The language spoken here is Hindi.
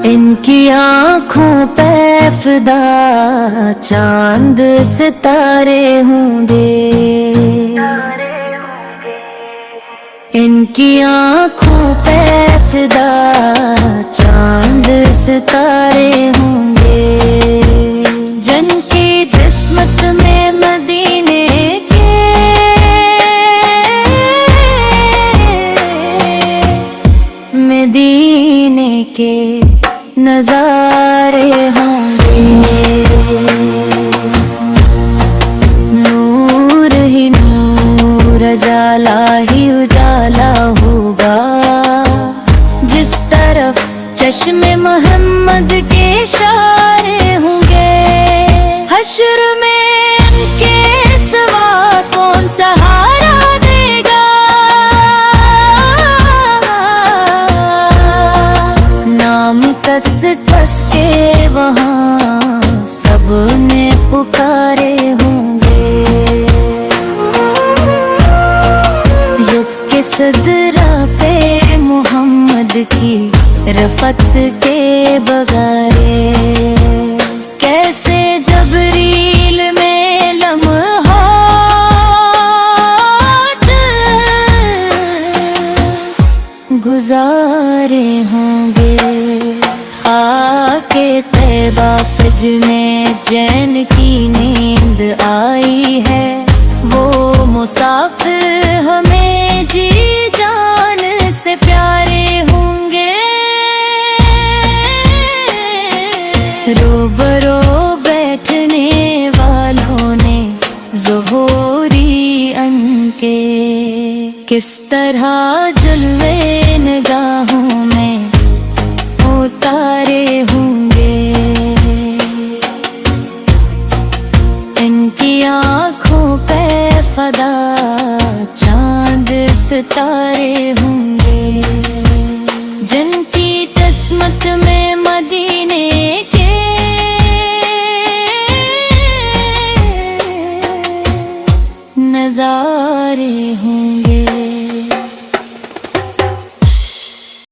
इनकी आँखों पे फिदा चांद सितारे होंगे। इनकी आँखों पे फिदा चांद सितारे होंगे। जिनकी किस्मत में मदीने के मदीने के नजारे होंगे। नूर ही नूर, उजाला ही उजाला होगा। जिस तरफ चश्मे मोहम्मद के इशारे होंगे। हश्र में उनके सिवा कौन सहारा देगा। नाम कस कस के वहाँ सबने पुकारे होंगे। युग के सदरा पे मोहम्मद की रफत के बगारे। कैसे जबरील में लम्हात गुजारे होंगे। खाके तैबा पे जिन्हें चैन की नींद आई है। वो मुसाफिर हमें जी जान से प्यारे होंगे। रोबरो बैठने वालों ने ज़ुहूरी अनके किस तरह जलवे निगाहों में उतारे होंगे। इनकी आँखों पे फ़दा चांद सितारे